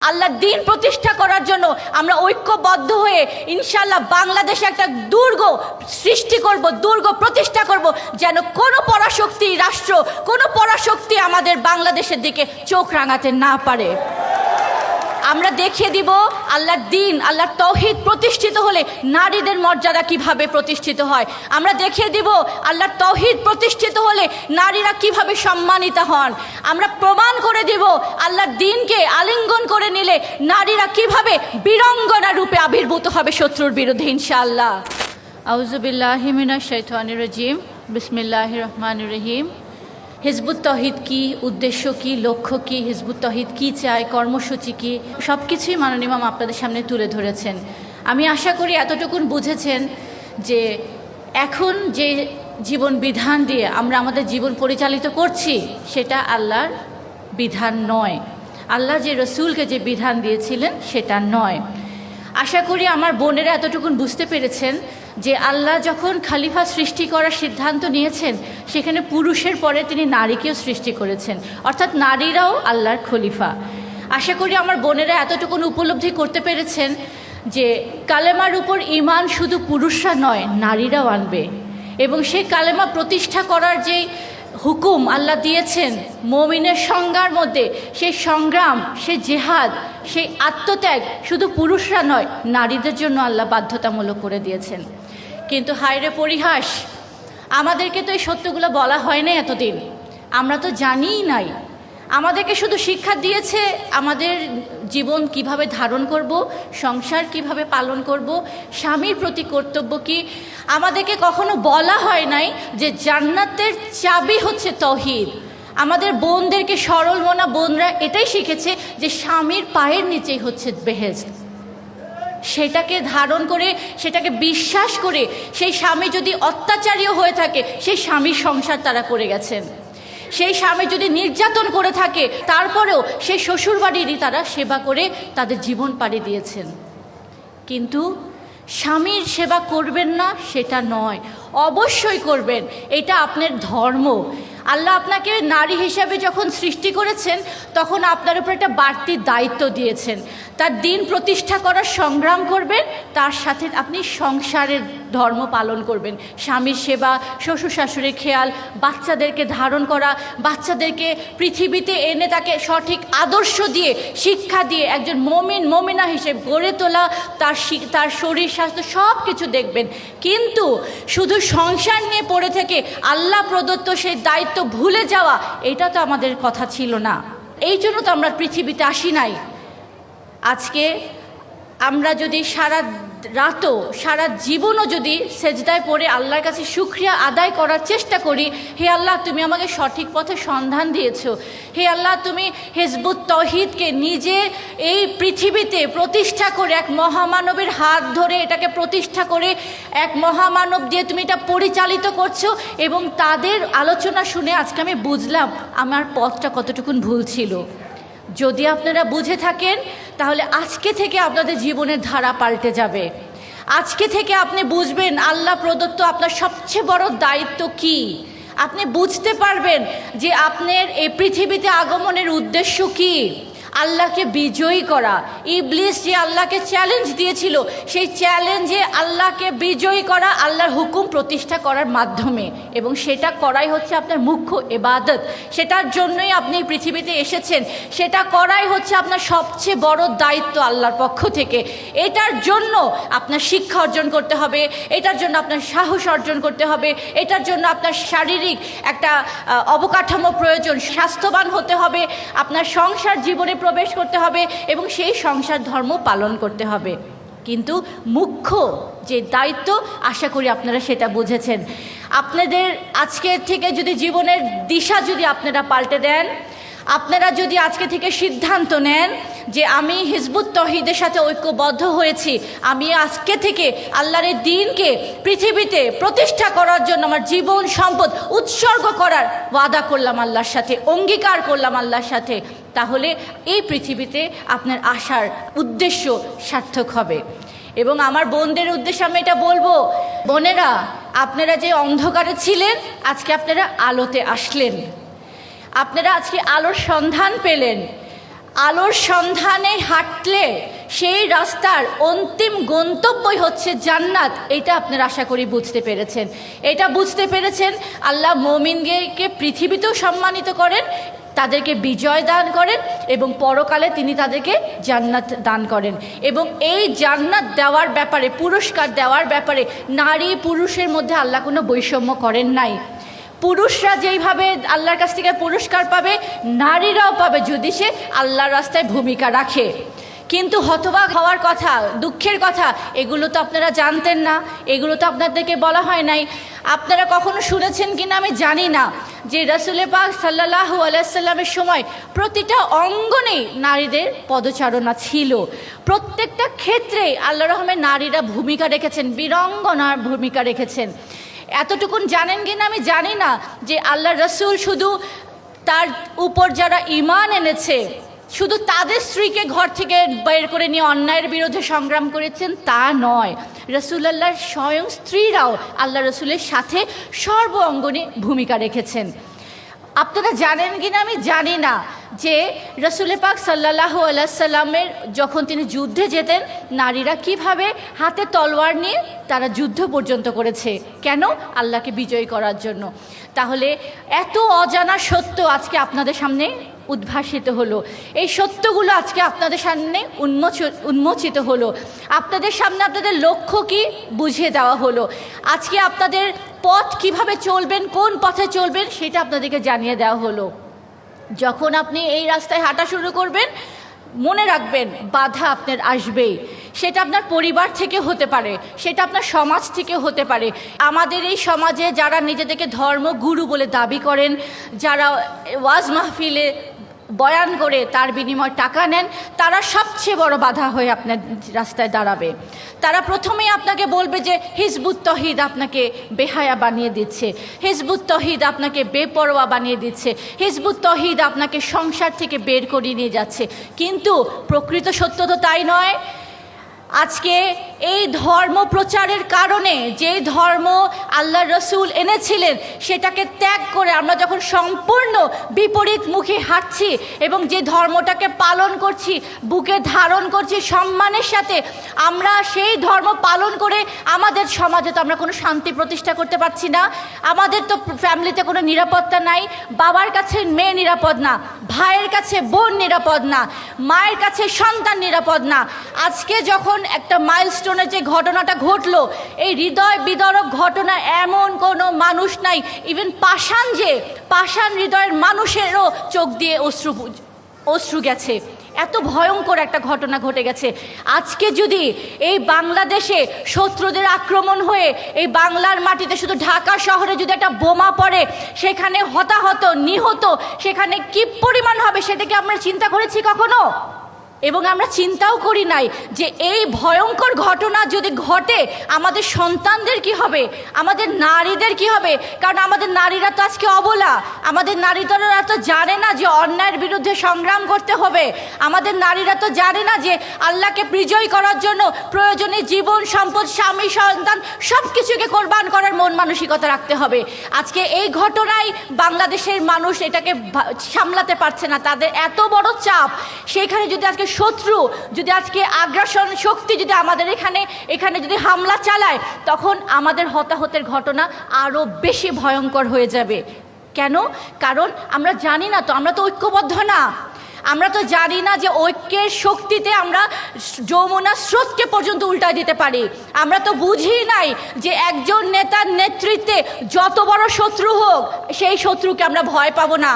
আল্লাহর দ্বীন প্রতিষ্ঠা করার জন্য আমরা ঐক্যবদ্ধ হয়ে ইনশাআল্লাহ বাংলাদেশে একটা দুর্গ সৃষ্টি করব, দুর্গ প্রতিষ্ঠা করব, যেন কোনো পরাশক্তি রাষ্ট্র, কোনো পরাশক্তি আমাদের বাংলাদেশের দিকে চোখ রাঙাতে না পারে। আমরা দেখিয়ে দিব আল্লাহর দ্বীন, আল্লাহর তৌহিদ প্রতিষ্ঠিত হলে নারীদের মর্যাদা কিভাবে প্রতিষ্ঠিত হয়। আমরা দেখিয়ে দিব আল্লাহর তৌহিদ প্রতিষ্ঠিত হলে নারীরা কিভাবে সম্মানিত হন। আমরা প্রমাণ করে দিব আল্লাহর দ্বীনকে আলিঙ্গন করে নিলে নারীরা কিভাবে বীরাঙ্গনা রূপে আবির্ভূত হবে শত্রুর বিরুদ্ধে ইনশাআল্লাহ। আউযু বিল্লাহি মিনাশ শাইতানির রাজিম, বিসমিল্লাহির রহমানির রহিম। হিজবুত তৌহিদ কি, উদ্দেশ্য কি, লক্ষ্য কি, হিজবুত তৌহিদ কি চায়, কর্মসূচি কি, সব কিছুই মাননীয় ইমাম আপনাদের সামনে তুলে ধরেছেন। আমি আশা করি এতটুকুন বুঝেছেন যে এখন যে জীবন বিধান দিয়ে আমরা আমাদের জীবন পরিচালিত করছি সেটা আল্লাহর বিধান নয়, আল্লাহ যে রসুলকে যে বিধান দিয়েছিলেন সেটা নয়। আশা করি আমার বোনেরা এতটুকুন বুঝতে পেরেছেন যে আল্লাহ যখন খলিফা সৃষ্টি করার সিদ্ধান্ত নিয়েছেন সেখানে পুরুষের পরে তিনি নারীকেও সৃষ্টি করেছেন, অর্থাৎ নারীরাও আল্লাহর খলিফা। আশা করি আমার বোনেরা এতটুকুন উপলব্ধি করতে পেরেছেন যে কালেমার উপর ঈমান শুধু পুরুষরা নয়, নারীরাও আনবে, এবং সেই কালেমা প্রতিষ্ঠা করার যে হুকুম আল্লাহ দিয়েছেন মুমিনের সংজ্ঞার মধ্যে, সেই সংগ্রাম, সেই জেহাদ, সেই আত্মত্যাগ শুধু পুরুষরা নয়, নারীদের জন্য আল্লাহ বাধ্যতামূলক করে দিয়েছেন। কিন্তু হায়রে পরিহাস, আমাদেরকে তো এই সত্যগুলো বলা হয় না এতদিন, আমরা তো জানিই নাই। আমাদেরকে শুধু শিক্ষা দিয়েছে আমাদের জীবন কিভাবে ধারণ করব, সংসার কিভাবে পালন করব, স্বামীর প্রতি কর্তব্য কি। আমাদেরকে কখনো বলা হয় নাই যে জান্নাতের চাবি হচ্ছে তৌহিদ। আমাদের বোনদেরকে, সরল মনা বোনরা এটাই শিখেছে যে স্বামীর পায়ের নিচেই হচ্ছে বেহেশত। সেটাকে ধারণ করে, সেটাকে বিশ্বাস করে সেই স্বামী যদি অত্যাচারীও হয়ে থাকে সেই স্বামীর সংসার তারা করে গেছেন। সেই স্বামী যদি নির্যাতন করে থাকে তারপরেও সেই শ্বশুরবাড়িরই তারা সেবা করে তাদের জীবন পাড়ি দিয়েছেন। কিন্তু স্বামীর সেবা করবেন না সেটা নয়, অবশ্যই করবেন, এটা আপনার ধর্ম। আল্লাহ আপনাকে নারী হিসাবে যখন সৃষ্টি করেছেন তখন আপনার উপর একটা বাড়তি দায়িত্ব দিয়েছেন, তার দিন প্রতিষ্ঠা করার সংগ্রাম করবেন, তার সাথে আপনি সংসারের ধর্ম পালন করবেন, স্বামীর সেবা, শ্বশুর শাশুড়ির খেয়াল, বাচ্চাদেরকে ধারণ করা, বাচ্চাদেরকে পৃথিবীতে এনে তাকে সঠিক আদর্শ দিয়ে, শিক্ষা দিয়ে একজন মমিন মমিনা হিসেবে গড়ে তোলা, তার শরীর স্বাস্থ্য সব কিছু দেখবেন। কিন্তু শুধু সংসার নিয়ে পড়ে থেকে আল্লাহ প্রদত্ত সেই দায়িত্ব ভুলে যাওয়া, এটা তো আমাদের কথা ছিল না। এই জন্য তো আমরা পৃথিবীতে আসি নাই। আজকে আমরা যদি সারা রাতও, সারা জীবনও যদি সেজদায় পড়ে আল্লাহর কাছে শুকরিয়া আদায় করার চেষ্টা করি, হে আল্লাহ তুমি আমাকে সঠিক পথে সন্ধান দিয়েছো, হে আল্লাহ তুমি হিজবুত তৌহিদকে নিজে এই পৃথিবীতে প্রতিষ্ঠা করে এক মহামানবের হাত ধরে এটাকে প্রতিষ্ঠা করে এক মহামানব দিয়ে তুমি এটা পরিচালিত করছো, এবং তাদের আলোচনা শুনে আজকে আমি বুঝলাম আমার পথটা কতটুকুন ভুল ছিল। যদি আপনারা বুঝে থাকেন তাহলে আজকে থেকে আপনাদের জীবনের ধারা পাল্টে যাবে। আজকে থেকে আপনি বুঝবেন আল্লাহ প্রদত্ত আপনার সবচেয়ে বড় দায়িত্ব কি। আপনি বুঝতে পারবেন যে আপনার এই পৃথিবীতে আগমনের উদ্দেশ্য কি, আল্লাহকে বিজয়ী করা। ইবলিস যে আল্লাহকে চ্যালেঞ্জ দিয়েছিল, সেই চ্যালেঞ্জে আল্লাহকে বিজয়ী করা, আল্লাহর হুকুম প্রতিষ্ঠা করার মাধ্যমে, এবং সেটা করাই হচ্ছে আপনার মুখ্য ইবাদত। সেটার জন্যই আপনি পৃথিবীতে এসেছেন, সেটা করাই হচ্ছে আপনার সবচেয়ে বড় দায়িত্ব আল্লাহর পক্ষ থেকে। এটার জন্য আপনার শিক্ষা অর্জন করতে হবে, এটার জন্য আপনার সাহস অর্জন করতে হবে, এটার জন্য আপনার শারীরিক একটা অবকাঠামো প্রয়োজন, স্বাস্থ্যবান হতে হবে, আপনার সংসার জীবনে প্রবেশ করতে হবে, এবং সেই সংসার ধর্ম পালন করতে হবে। কিন্তু মুখ্য যে দায়িত্ব, আশা করি আপনারা সেটা বুঝেছেন। আপনাদের আজকের থেকে যদি জীবনের দিশা যদি আপনারা পাল্টে দেন, আপনারা যদি আজকে থেকে সিদ্ধান্ত নেন যে আমি হিজবুত তৌহিদের সাথে ঐক্যবদ্ধ হয়েছি, আমি আজকে থেকে আল্লাহর এই দ্বীনকে পৃথিবীতে প্রতিষ্ঠা করার জন্য আমার জীবন সম্পদ উৎসর্গ করার ওয়াদা করলাম আল্লাহর সাথে, অঙ্গীকার করলাম আল্লাহর সাথে, তাহলে এই পৃথিবীতে আপনার আসার উদ্দেশ্য সার্থক হবে। এবং আমার বোনদের উদ্দেশ্যে আমি এটা বলবো, বোনেরা আপনারা যে অন্ধকারে ছিলেন আজকে আপনারা আলোতে আসলেন, আপনারা আজকে আলোর সন্ধান পেলেন। আলোর সন্ধানে হাঁটলে সেই রাস্তার অন্তিম গন্তব্যই হচ্ছে জান্নাত। এটা আপনারা আশা করি বুঝতে পেরেছেন। এটা বুঝতে পেরেছেন আল্লাহ মুমিনকে পৃথিবীতেও সম্মানিত করেন, তাদেরকে বিজয় দান করেন এবং পরকালে তিনি তাদেরকে জান্নাত দান করেন। এবং এই জান্নাত দেওয়ার ব্যাপারে, পুরস্কার দেওয়ার ব্যাপারে নারী পুরুষের মধ্যে আল্লাহ কোনো বৈষম্য করেন নাই। পুরুষরা যেইভাবে আল্লাহর কাছ থেকে পুরস্কার পাবে, নারীরাও পাবে যদি সে আল্লাহর রাস্তায় ভূমিকা রাখে। কিন্তু হতবাক হওয়ার কথা, দুঃখের কথা, এগুলো তো আপনারা জানতেন না, এগুলো তো আপনাদেরকে বলা হয় নাই। আপনারা কখনো শুনেছেন কিনা আমি জানি না যে রাসূল পাক সাল্লাল্লাহু আলাইহি সাল্লামের সময় প্রতিটা অঙ্গনে নারীদের পদচারণা ছিল। প্রত্যেকটা ক্ষেত্রে আল্লাহর রহমে নারীরা ভূমিকা রেখেছেন, বীরাঙ্গনার ভূমিকা রেখেছেন। এতটুকুন জানেন কিনা আমি জানি না যে আল্লাহ রসুল শুধু তার উপর যারা ঈমান এনেছে শুধু তাদের স্ত্রীকে ঘর থেকে বের করে নিয়ে অন্যায়ের বিরুদ্ধে সংগ্রাম করেছেন তা নয়, রাসূলুল্লাহর স্বয়ং স্ত্রীরাও আল্লাহ রসুলের সাথে সর্ব অঙ্গনে ভূমিকা রেখেছেন। আপনারা জানেন কিনা আমি জানি না যে রাসূল পাক সাল্লাল্লাহু আলাইহি সাল্লামের যখন তিনি যুদ্ধে যেতেন, নারীরা কিভাবে হাতে তলোয়ার নিয়ে তারা যুদ্ধ পর্যন্ত করেছে। কেন? আল্লাহকে বিজয়ী করার জন্য। তাহলে এত অজানা সত্য আজকে আপনাদের সামনে উদ্ভাসিত হলো, এই সত্যগুলো আজকে আপনাদের সামনে উন্মোচিত হলো, আপনাদের সামনে আপনাদের লক্ষ্য কি বুঝিয়ে দেওয়া হলো। আজকে আপনাদের পথ কিভাবে চলবেন, কোন পথে চলবেন সেটা আপনাদেরকে জানিয়ে দেওয়া হলো। যখন আপনি এই রাস্তায় হাঁটা শুরু করবেন, মনে রাখবেন বাধা আপনার আসবেই। সেটা আপনার পরিবার থেকে হতে পারে, সেটা আপনার সমাজ থেকে হতে পারে। আমাদের এই সমাজে যারা নিজেদেরকে ধর্মগুরু বলে দাবি করেন, যারা ওয়াজ মাহফিলে বয়ান করে তার বিনিময়ে টাকা নেন, তারা সবচেয়ে বড় বাধা হয়ে আপনার রাস্তায় দাঁড়াবে। তারা প্রথমেই আপনাকে বলবে যে হিজবুত তহিদ আপনাকে বেহায়া বানিয়ে দিচ্ছে, হিজবুত তহিদ আপনাকে বেপরোয়া বানিয়ে দিচ্ছে, হিজবুত তহিদ আপনাকে সংসার থেকে বের করে নিয়ে যাচ্ছে। কিন্তু প্রকৃত সত্য তো তাই নয়। আজকে এই ধর্ম প্রচারের কারণে যে ধর্ম আল্লাহ রসুল এনেছিলেন সেটাকে ত্যাগ করে আমরা যখন সম্পূর্ণ বিপরীত মুখে হাঁটছি এবং যে ধর্মটাকে পালন করছি, বুকে ধারণ করছি সম্মানের সাথে, আমরা সেই ধর্ম পালন করে আমাদের সমাজে তো আমরা কোনো শান্তি প্রতিষ্ঠা করতে পারছি না। আমাদের তো ফ্যামিলিতে কোনো নিরাপত্তা নাই, বাবার কাছে মেয়ে নিরাপদ না, ভাইয়ের কাছে বোন নিরাপদ না, মায়ের কাছে সন্তান নিরাপদ না। আজকে যখন একটা মাইলস্টোনের যে ঘটনাটা ঘটলো, এই হৃদয় বিদারক ঘটনা এমন কোনো মানুষ নাই, ইভেন পাষাণ হৃদয়ের মানুষেরও চোখ দিয়ে অশ্রু গেছে। এত ভয়ঙ্কর একটা ঘটনা ঘটে গেছে। আজকে যদি এই বাংলাদেশে শত্রুদের আক্রমণ হয়ে এই বাংলার মাটিতে শুধু ঢাকা শহরে যদি একটা বোমা পড়ে, সেখানে হতাহত নিহত সেখানে কি পরিমাণ হবে সেটা কি আমরা চিন্তা করেছি কখনো? এবং আমরা চিন্তাও করি নাই যে এই ভয়ঙ্কর ঘটনা যদি ঘটে আমাদের সন্তানদের কি হবে, আমাদের নারীদের কি হবে। কারণ আমাদের নারীরা তো আজকে অবলা, আমাদের নারীরা তো জানে না যে অন্যায়ের বিরুদ্ধে সংগ্রাম করতে হবে, আমাদের নারীরা তো জানে না যে আল্লাহকে বিজয় করার জন্য প্রয়োজনে জীবন সম্পদ স্বামী সন্তান সব কিছুকে কোরবান করার মন মানসিকতা রাখতে হবে। আজকে এই ঘটনায় বাংলাদেশের মানুষ এটাকে সামলাতে পারছে না, তাদের এত বড় চাপ। সেখানে যদি আজকে শত্রু যদি আজকে আগ্রাসন শক্তি যদি আমাদের এখানে যদি হামলা চালায়, তখন আমাদের হতাহতের ঘটনা আরও বেশি ভয়ঙ্কর হয়ে যাবে। কেন? কারণ আমরা জানি না তো, আমরা তো ঐক্যবদ্ধ না, আমরা তো জানি না যে ঐক্যের শক্তিতে আমরা যমুনা স্রোতকে পর্যন্ত উল্টায় দিতে পারি। আমরা তো বুঝি নাই যে একজন নেতার নেতৃত্বে যত বড় শত্রু হোক সেই শত্রুকে আমরা ভয় পাবো না।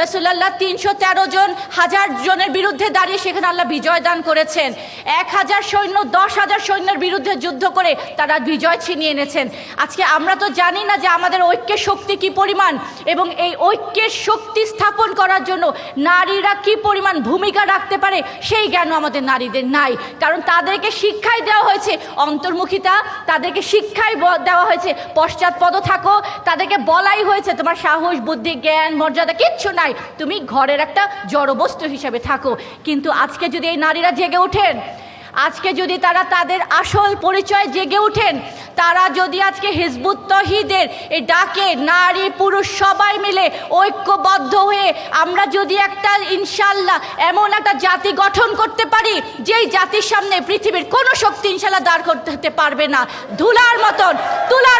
রাসূলুল্লাহ 313 জন 1000 জনের বিরুদ্ধে দাঁড়িয়ে সেখানে আল্লাহ বিজয় দান করেছেন। 1000 সৈন্য 10,000 সৈন্যের বিরুদ্ধে যুদ্ধ করে তারা বিজয় ছিনিয়ে এনেছেন। আজকে আমরা তো জানি না যে আমাদের ঐক্যের শক্তি কি পরিমাণ, এবং এই ঐক্যের শক্তি স্থাপন করার জন্য নারীরা কি পরিমাণ ভূমিকা রাখতে পারে সেই জ্ঞান আমাদের নারীদের নাই। কারণ তাদেরকে শিক্ষাই দেওয়া হয়েছে অন্তর্মুখিতা, তাদেরকে শিক্ষাই দেওয়া হয়েছে পশ্চাৎপদ থাকো, তাদেরকে বলাই হয়েছে তোমার সাহস বুদ্ধি জ্ঞান মর্যাদা কিচ্ছু নাই, তুমি ঘরের একটা জড়বস্তু হিসেবে থাকো। কিন্তু আজকে যদি এই নারীরা জেগে ওঠেন, আজকে যদি তারা তাদের আসল পরিচয় জেগে ওঠেন, তারা যদি আজকে হিজবুত তহিদের এই ডাকে নারী পুরুষ সবাই মিলে ঐক্যবদ্ধ হয়ে আমরা যদি একটা ইনশাল্লাহ এমন একটা জাতি গঠন করতে পারি যেই জাতির সামনে পৃথিবীর কোনো শক্তি ইনশাল্লাহ দাঁড় করতে পারবে না, তুলার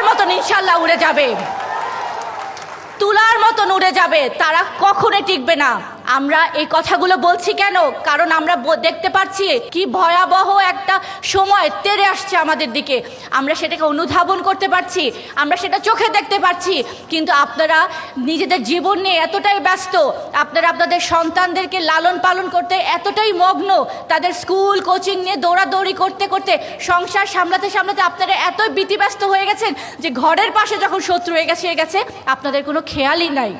মতন ইনশাল্লাহ উড়ে যাবে, তুলার মতন উড়ে যাবে, তারা কখনো টিকবে না। আমরা এই কথাগুলো বলছি কেন? কারণ আমরা দেখতে পাচ্ছি কি ভয়াবহ একটা সময় তেড়ে আসছে আমাদের দিকে, আমরা সেটাকে অনুধাবন করতে পারছি, আমরা সেটা চোখে দেখতে পাচ্ছি। কিন্তু আপনারা নিজেদের জীবন নিয়ে এতটাই ব্যস্ত, আপনারা আপনাদের সন্তানদেরকে লালন পালন করতে এতটাই মগ্ন, তাদের স্কুল কোচিং নিয়ে দৌড়াদৌড়ি করতে করতে সংসার সামলাতে সামলাতে আপনারা এতই ব্যতিব্যস্ত হয়ে গেছেন যে ঘরের পাশে যখন শত্রু হয়ে গেছে আপনাদের কোনো খেয়ালই নাই,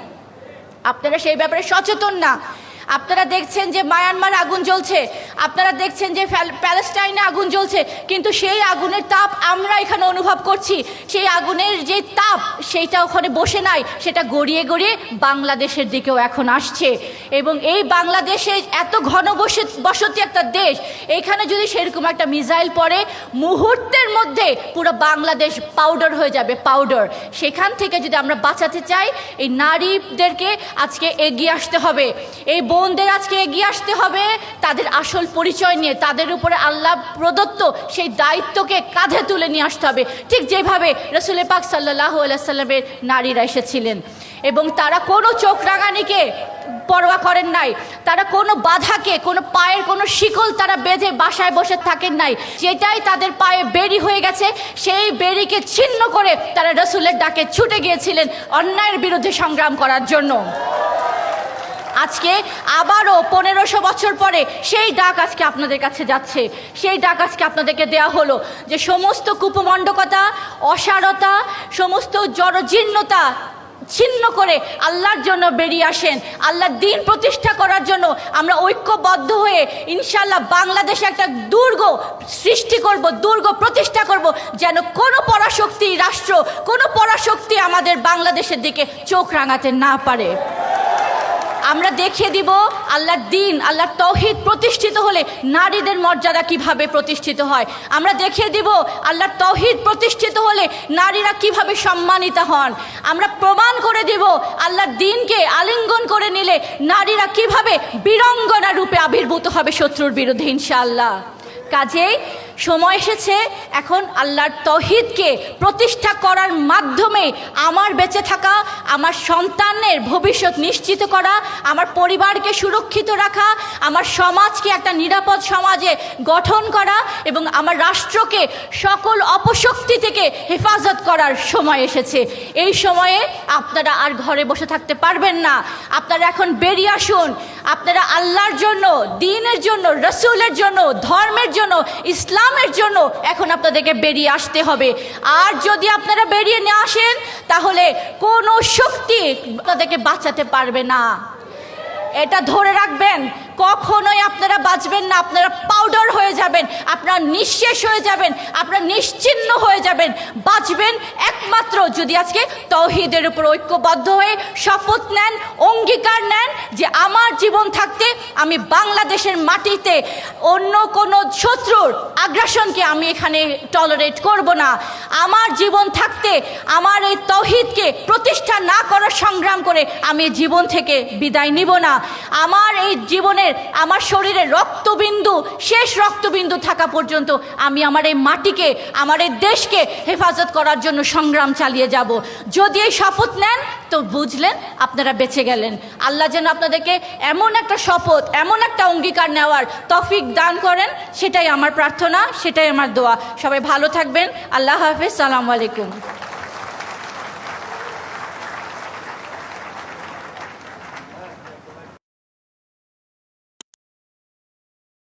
আপনারা সেই ব্যাপারে সচেতন না। আপনারা দেখছেন যে মায়ানমার আগুন জ্বলছে, আপনারা দেখছেন যে প্যালেস্টাইনে আগুন জ্বলছে, কিন্তু সেই আগুনের তাপ আমরা এখানে অনুভব করছি। সেই আগুনের যে তাপ সেইটা ওখানে বসে নাই, সেটা গড়িয়ে গড়িয়ে বাংলাদেশের দিকেও এখন আসছে। এবং এই বাংলাদেশে এত ঘনবসতি একটা দেশ, এইখানে যদি সেরকম একটা মিসাইল পড়ে মুহূর্তের মধ্যে পুরো বাংলাদেশ পাউডার হয়ে যাবে, পাউডার। সেখান থেকে যদি আমরা বাঁচাতে চাই, এই নারীদেরকে আজকে এগিয়ে আসতে হবে, এই বোনদের আজকে এগিয়ে আসতে হবে, তাদের আসল পরিচয় নিয়ে তাদের উপরে আল্লাহ প্রদত্ত সেই দায়িত্বকে কাঁধে তুলে নিয়ে আসতে হবে, ঠিক যেভাবে রাসূল পাক সাল্লাল্লাহু আলাইহি ওয়াসাল্লামের নারীরা এসেছিলেন। এবং তারা কোনো চোখ রাঙানিকে পরোয়া করেন নাই, তারা কোনো বাধাকে, কোনো পায়ের কোনো শিকল তারা বেঁধে বাসায় বসে থাকেন নাই, যেটাই তাদের পায়ে বেরি হয়ে গেছে সেই বেরিকে ছিন্ন করে তারা রাসূলের ডাকে ছুটে গিয়েছিলেন অন্যায়ের বিরুদ্ধে সংগ্রাম করার জন্য। আজকে আবারও 1500 বছর পরে সেই ডাক আজকে আপনাদের কাছে যাচ্ছে, সেই ডাক আজকে আপনাদেরকে দেয়া হলো যে সমস্ত কুপমণ্ডকতা, অসারতা, সমস্ত জড়জীর্ণতা ছিন্ন করে আল্লাহর জন্য বেরিয়ে আসেন, আল্লাহর দ্বীন প্রতিষ্ঠা করার জন্য আমরা ঐক্যবদ্ধ হয়ে ইনশাল্লাহ বাংলাদেশে একটা দুর্গ সৃষ্টি করব, দুর্গ প্রতিষ্ঠা করব, যেন কোনো পরাশক্তি রাষ্ট্র, কোনো পরাশক্তি আমাদের বাংলাদেশের দিকে চোখ রাঙাতে না পারে। আমরা দেখিয়ে দিব আল্লাহর দ্বীন, আল্লাহর তৌহিদ প্রতিষ্ঠিত হলে নারীদের মর্যাদা কিভাবে প্রতিষ্ঠিত হয়। আমরা দেখিয়ে দিব আল্লাহর তৌহিদ প্রতিষ্ঠিত হলে নারীরা কিভাবে সম্মানিত হন। আমরা প্রমাণ করে দিব আল্লাহর দ্বীনকে আলিঙ্গন করে নিলে নারীরা কিভাবে বীরাঙ্গনা রূপে আবির্ভূত হবে শত্রুর বিরুদ্ধে ইনশাআল্লাহ। কাজেই সময় এসেছে এখন আল্লাহর তৌহিদকে প্রতিষ্ঠা করার মাধ্যমে আমার বেঁচে থাকা, আমার সন্তানের ভবিষ্যৎ নিশ্চিত করা, আমার পরিবারকে সুরক্ষিত রাখা, আমার সমাজকে একটা নিরাপদ সমাজে গঠন করা এবং আমার রাষ্ট্রকে সকল অপশক্তি থেকে হেফাজত করার সময় এসেছে। এই সময়ে আপনারা আর ঘরে বসে থাকতে পারবেন না, আপনারা এখন বেরিয়ে আসুন। আপনারা আল্লাহর জন্য, দ্বীনের জন্য, রাসূলের জন্য, ধর্মের জন্য, ইসলামের জন্য এখন আপনাদেরকে বেরিয়ে আসতে হবে। আর যদি আপনারা বেরিয়ে না আসেন তাহলে কোনো শক্তি আপনাদেরকে বাঁচাতে পারবে না, এটা ধরে রাখবেন। কখনোই আপনারা বাঁচবেন না, আপনারা পাউডার হয়ে যাবেন, আপনারা নিঃশেষ হয়ে যাবেন, আপনারা নিশ্চিহ্ন হয়ে যাবেন। বাঁচবেন একমাত্র যদি আজকে তৌহিদের উপর ঐক্যবদ্ধ হয়ে শপথ নেন, অঙ্গীকার নেন যে আমার জীবন থাকতে আমি বাংলাদেশের মাটিতে অন্য কোনো শত্রুর আগ্রাসনকে আমি এখানে টলারেট করব না। আমার জীবন থাকতে আমার এই তৌহিদকে প্রতিষ্ঠা না করার সংগ্রাম করে আমি জীবন থেকে বিদায় নিব না। আমার এই জীবনে আমার শরীরে রক্তবিন্দু, শেষ রক্তবিন্দু থাকা পর্যন্ত আমি আমার এই মাটিকে, আমার এই দেশকে হেফাজত করার জন্য সংগ্রাম চালিয়ে যাব। যদি এই শপথ নেন তো বুঝলেন আপনারা বেঁচে গেলেন। আল্লাহ যেন আপনাদেরকে এমন একটা শপথ, এমন একটা অঙ্গীকার নেওয়ার তৌফিক দান করেন, সেটাই আমার প্রার্থনা, সেটাই আমার দোয়া। সবাই ভালো থাকবেন। আল্লাহ হাফেজ। সালামু আলাইকুম।